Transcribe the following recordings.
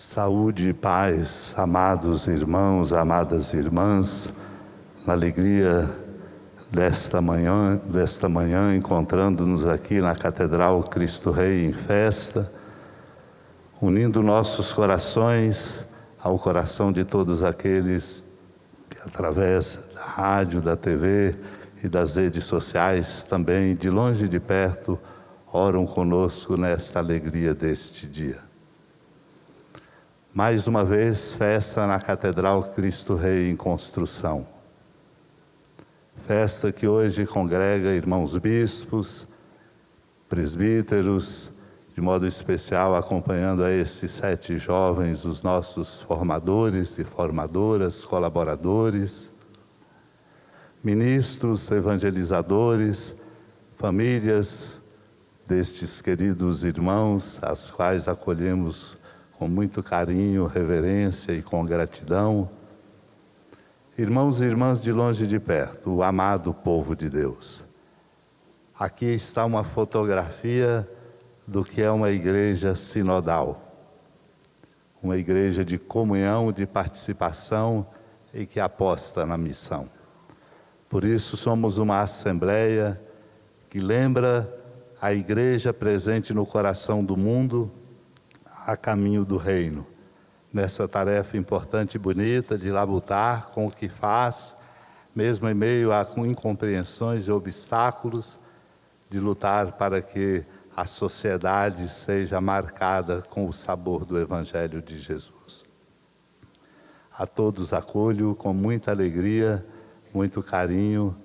Saúde e paz, amados irmãos, amadas irmãs, na alegria desta manhã, encontrando-nos aqui na Catedral Cristo Rei em festa, unindo nossos corações ao coração de todos aqueles que, através da rádio, da TV e das redes sociais, também de longe e de perto, oram conosco nesta alegria deste dia. Mais uma vez, festa na Catedral Cristo Rei em construção. Festa que hoje congrega irmãos bispos, presbíteros, de modo especial acompanhando a esses 7 jovens, os nossos formadores e formadoras, colaboradores, ministros, evangelizadores, famílias destes queridos irmãos, as quais acolhemos com muito carinho, reverência e com gratidão. Irmãos e irmãs de longe e de perto, o amado povo de Deus. Aqui está uma fotografia do que é uma igreja sinodal. Uma igreja de comunhão, de participação e que aposta na missão. Por isso somos uma assembleia que lembra a igreja presente no coração do mundo, a caminho do reino, nessa tarefa importante e bonita de labutar com o que faz, mesmo em meio a incompreensões e obstáculos, de lutar para que a sociedade seja marcada com o sabor do Evangelho de Jesus. A todos acolho com muita alegria, muito carinho,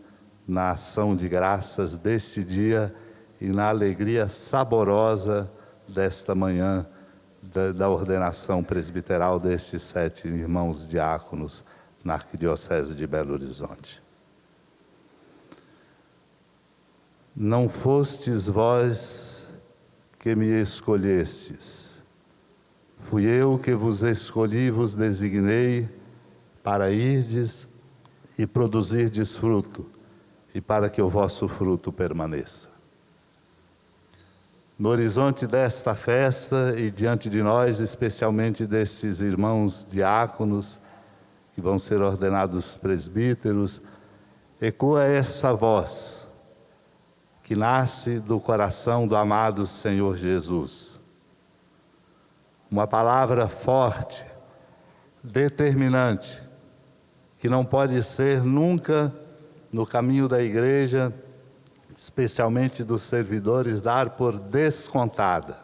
na ação de graças deste dia e na alegria saborosa desta manhã, da ordenação presbiteral destes 7 irmãos diáconos na Arquidiocese de Belo Horizonte. Não fostes vós que me escolhestes, fui eu que vos escolhi e vos designei para irdes e produzirdes fruto, e para que o vosso fruto permaneça. No horizonte desta festa e diante de nós, especialmente destes irmãos diáconos, que vão ser ordenados presbíteros, ecoa essa voz que nasce do coração do amado Senhor Jesus. Uma palavra forte, determinante, que não pode ser nunca no caminho da igreja, especialmente dos servidores, dar por descontada.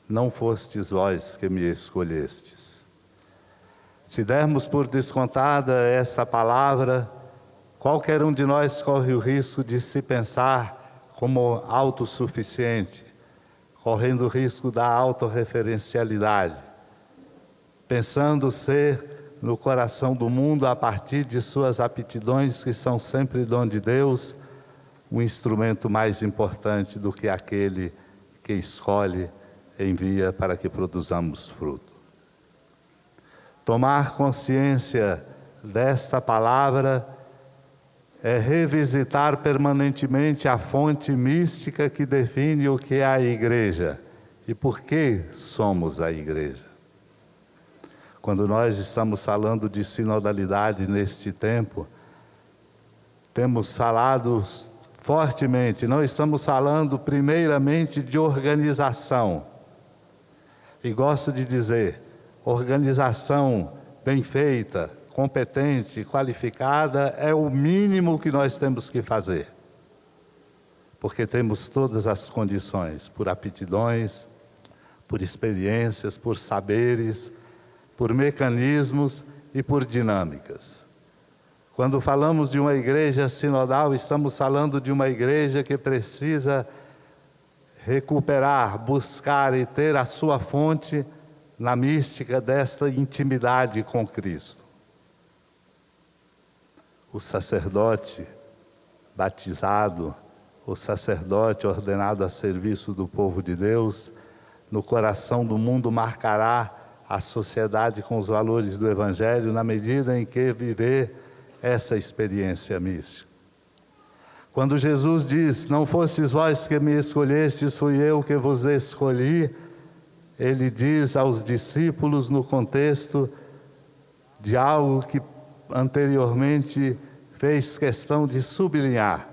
Não fostes vós que me escolhestes. Se dermos por descontada esta palavra, qualquer um de nós corre o risco de se pensar como autossuficiente, correndo o risco da autorreferencialidade, pensando ser no coração do mundo a partir de suas aptidões, que são sempre dom de Deus, um instrumento mais importante do que aquele que escolhe e envia para que produzamos fruto. Tomar consciência desta palavra é revisitar permanentemente a fonte mística que define o que é a igreja e por que somos a igreja. Quando nós estamos falando de sinodalidade neste tempo, temos falado fortemente, não estamos falando primeiramente de organização. E gosto de dizer, organização bem feita, competente, qualificada, é o mínimo que nós temos que fazer. Porque temos todas as condições, por aptidões, por experiências, por saberes, por mecanismos e por dinâmicas. Quando falamos de uma igreja sinodal, estamos falando de uma igreja que precisa recuperar, buscar e ter a sua fonte na mística desta intimidade com Cristo. O sacerdote batizado, o sacerdote ordenado a serviço do povo de Deus, no coração do mundo marcará a sociedade com os valores do Evangelho na medida em que viver essa experiência mística. Quando Jesus diz, não fostes vós que me escolhestes, fui eu que vos escolhi, ele diz aos discípulos no contexto de algo que anteriormente fez questão de sublinhar,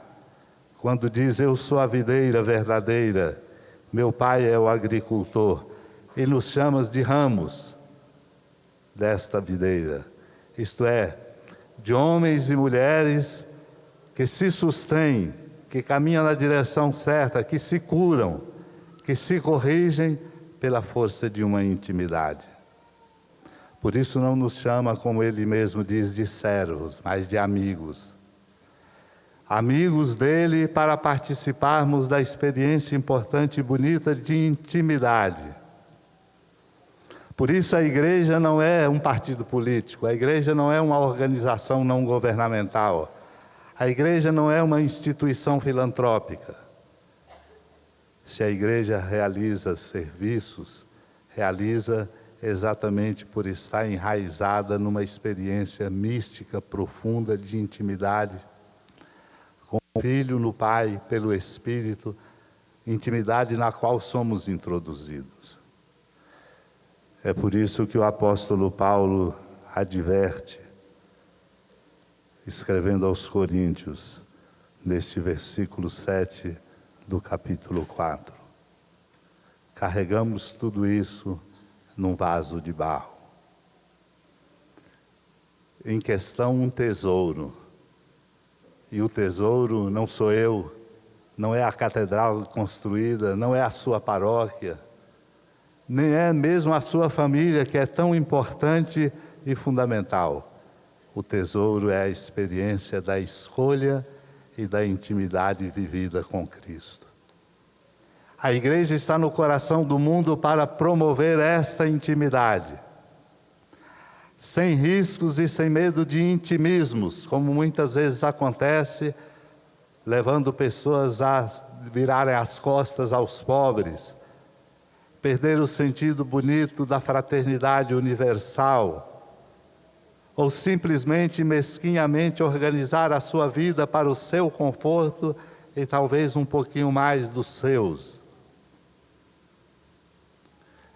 quando diz: eu sou a videira verdadeira, meu pai é o agricultor, e nos chama de ramos desta videira, isto é, de homens e mulheres que se sustêm, que caminham na direção certa, que se curam, que se corrigem pela força de uma intimidade. Por isso não nos chama, como ele mesmo diz, de servos, mas de amigos. Amigos dele para participarmos da experiência importante e bonita de intimidade. Por isso a igreja não é um partido político, a igreja não é uma organização não governamental, a igreja não é uma instituição filantrópica. Se a igreja realiza serviços, realiza exatamente por estar enraizada numa experiência mística profunda de intimidade com o Filho no Pai, pelo Espírito, intimidade na qual somos introduzidos. É por isso que o apóstolo Paulo adverte, escrevendo aos Coríntios, neste versículo 7 do capítulo 4. Carregamos tudo isso num vaso de barro. Em questão, um tesouro. E o tesouro não sou eu, não é a catedral construída, não é a sua paróquia, nem é mesmo a sua família, que é tão importante e fundamental. O tesouro é a experiência da escolha e da intimidade vivida com Cristo. A igreja está no coração do mundo para promover esta intimidade, sem riscos e sem medo de intimismos, como muitas vezes acontece, levando pessoas a virarem as costas aos pobres, perder o sentido bonito da fraternidade universal, ou simplesmente mesquinhamente organizar a sua vida para o seu conforto e talvez um pouquinho mais dos seus.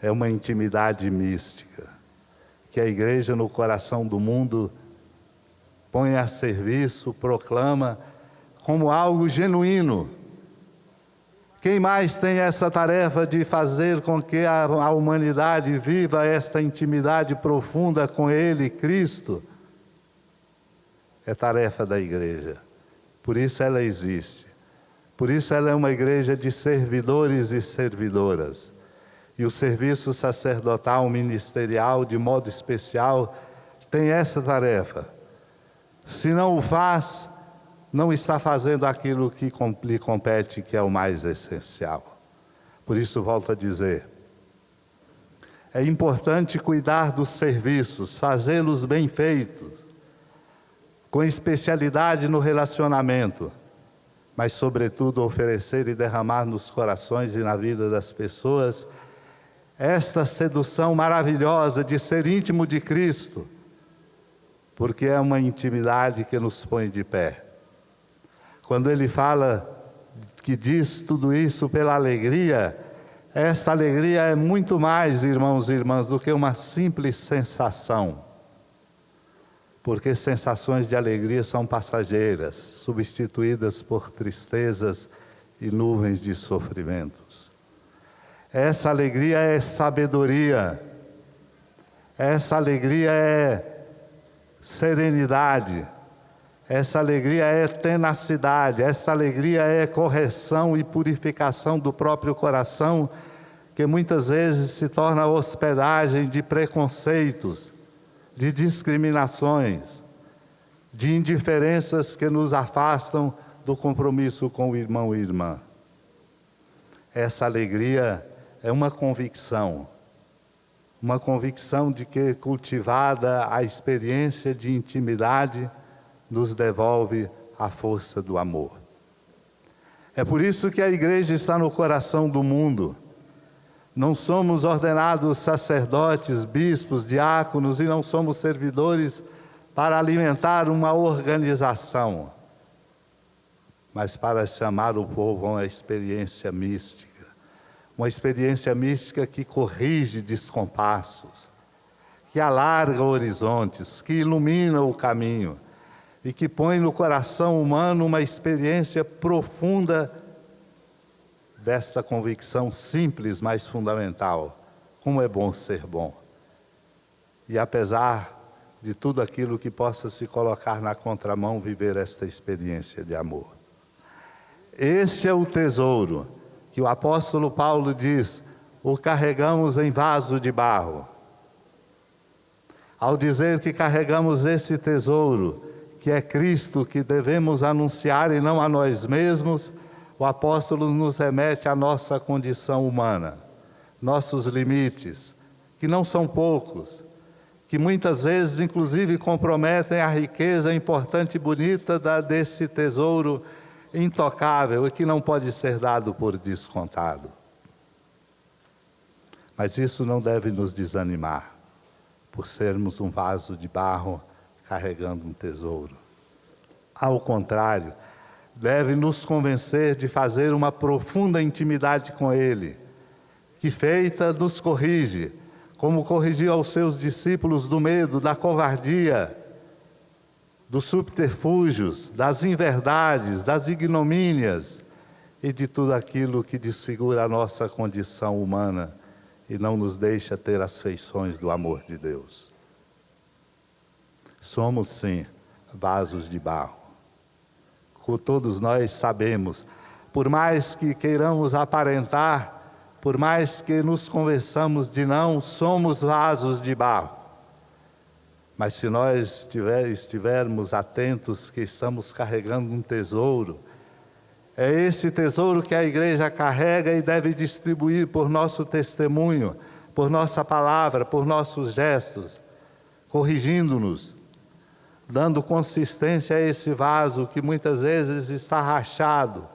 É uma intimidade mística, que a igreja no coração do mundo põe a serviço, proclama como algo genuíno. Quem mais tem essa tarefa de fazer com que a humanidade viva esta intimidade profunda com Ele, Cristo? É tarefa da igreja. Por isso ela existe. Por isso ela é uma igreja de servidores e servidoras. E o serviço sacerdotal, ministerial, de modo especial, tem essa tarefa. Se não o faz, não está fazendo aquilo que lhe compete, que é o mais essencial. Por isso, volto a dizer, é importante cuidar dos serviços, fazê-los bem feitos, com especialidade no relacionamento, mas, sobretudo, oferecer e derramar nos corações e na vida das pessoas esta sedução maravilhosa de ser íntimo de Cristo, porque é uma intimidade que nos põe de pé. Quando ele fala que diz tudo isso pela alegria, esta alegria é muito mais, irmãos e irmãs, do que uma simples sensação. Porque sensações de alegria são passageiras, substituídas por tristezas e nuvens de sofrimentos. Essa alegria é sabedoria, essa alegria é serenidade, essa alegria é tenacidade, essa alegria é correção e purificação do próprio coração, que muitas vezes se torna hospedagem de preconceitos, de discriminações, de indiferenças que nos afastam do compromisso com o irmão e irmã. Essa alegria é uma convicção de que, cultivada, a experiência de intimidade nos devolve a força do amor. É por isso que a igreja está no coração do mundo. Não somos ordenados sacerdotes, bispos, diáconos e não somos servidores para alimentar uma organização, mas para chamar o povo a uma experiência mística, Uma experiência mística que corrige descompassos, que alarga horizontes, que ilumina o caminho e que põe no coração humano uma experiência profunda desta convicção simples, mas fundamental: como é bom ser bom. E apesar de tudo aquilo que possa se colocar na contramão, viver esta experiência de amor. Este é o tesouro que o apóstolo Paulo diz: o carregamos em vaso de barro. Ao dizer que carregamos esse tesouro, que é Cristo, que devemos anunciar e não a nós mesmos, o apóstolo nos remete à nossa condição humana, nossos limites, que não são poucos, que muitas vezes, inclusive, comprometem a riqueza importante e bonita desse tesouro intocável e que não pode ser dado por descontado. Mas isso não deve nos desanimar, por sermos um vaso de barro carregando um tesouro. Ao contrário, deve nos convencer de fazer uma profunda intimidade com Ele, que feita nos corrige, como corrigiu aos seus discípulos do medo, da covardia, dos subterfúgios, das inverdades, das ignomínias e de tudo aquilo que desfigura a nossa condição humana e não nos deixa ter as feições do amor de Deus. Somos, sim, vasos de barro. Como todos nós sabemos, por mais que queiramos aparentar, por mais que nos convençamos de não, somos vasos de barro. Mas se nós estivermos atentos que estamos carregando um tesouro, é esse tesouro que a igreja carrega e deve distribuir por nosso testemunho, por nossa palavra, por nossos gestos, corrigindo-nos, dando consistência a esse vaso que muitas vezes está rachado,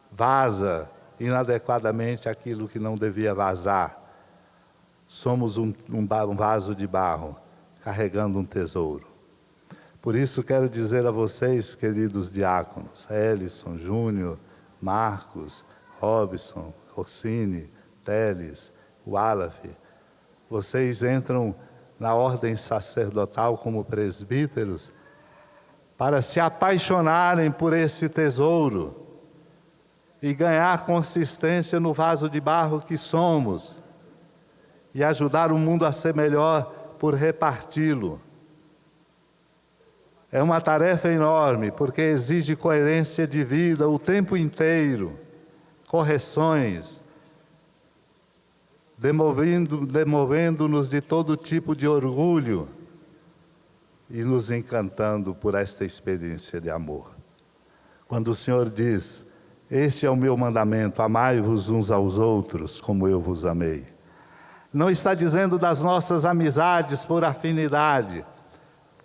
vaza inadequadamente aquilo que não devia vazar. Somos um vaso de barro, carregando um tesouro. Por isso quero dizer a vocês, queridos diáconos, Elison, Júnior, Marcos, Robson, Orsini, Teles, Wallace, vocês entram na ordem sacerdotal como presbíteros para se apaixonarem por esse tesouro e ganhar consistência no vaso de barro que somos e ajudar o mundo a ser melhor por reparti-lo. É uma tarefa enorme, porque exige coerência de vida o tempo inteiro, correções, demovendo-nos de todo tipo de orgulho e nos encantando por esta experiência de amor. Quando o Senhor diz: este é o meu mandamento, amai-vos uns aos outros como eu vos amei. Não está dizendo das nossas amizades por afinidade,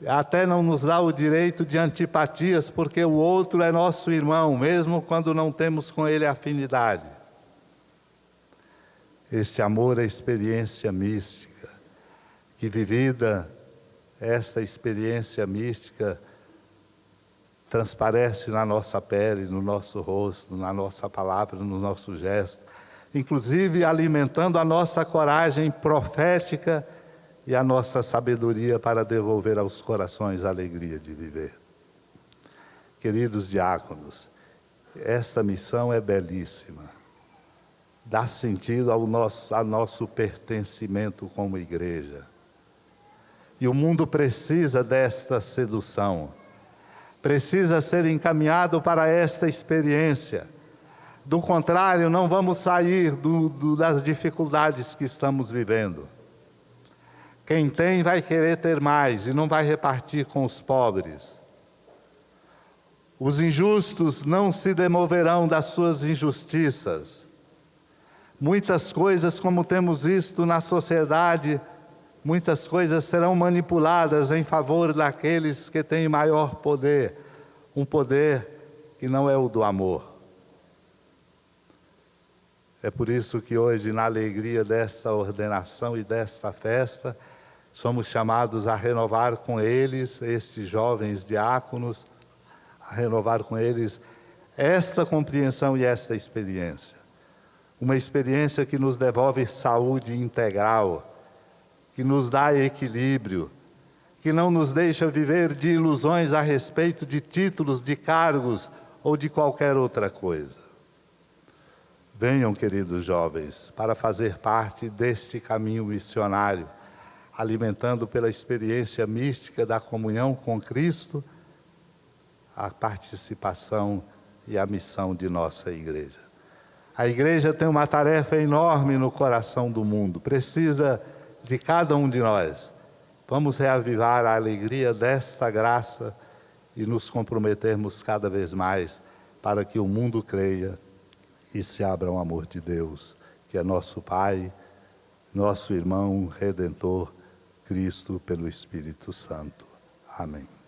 até não nos dá o direito de antipatias, porque o outro é nosso irmão, mesmo quando não temos com ele afinidade. Este amor é experiência mística, que vivida, esta experiência mística transparece na nossa pele, no nosso rosto, na nossa palavra, no nosso gesto, inclusive alimentando a nossa coragem profética e a nossa sabedoria para devolver aos corações a alegria de viver. Queridos diáconos, esta missão é belíssima. Dá sentido ao nosso pertencimento como igreja. E o mundo precisa desta sedução. Precisa ser encaminhado para esta experiência. Do contrário, não vamos sair das dificuldades que estamos vivendo. Quem tem vai querer ter mais e não vai repartir com os pobres. Os injustos não se demoverão das suas injustiças. Muitas coisas, como temos visto na sociedade, muitas coisas serão manipuladas em favor daqueles que têm maior poder, um poder que não é o do amor. É por isso que hoje, na alegria desta ordenação e desta festa, somos chamados a renovar com eles, estes jovens diáconos, a renovar com eles esta compreensão e esta experiência. uma experiência que nos devolve saúde integral, que nos dá equilíbrio, que não nos deixa viver de ilusões a respeito de títulos, de cargos ou de qualquer outra coisa. Venham, queridos jovens, para fazer parte deste caminho missionário, alimentando pela experiência mística da comunhão com Cristo, a participação e a missão de nossa igreja. A igreja tem uma tarefa enorme no coração do mundo, precisa de cada um de nós. Vamos reavivar a alegria desta graça e nos comprometermos cada vez mais para que o mundo creia e se abra ao amor de Deus, que é nosso Pai, nosso irmão Redentor, Cristo pelo Espírito Santo. Amém.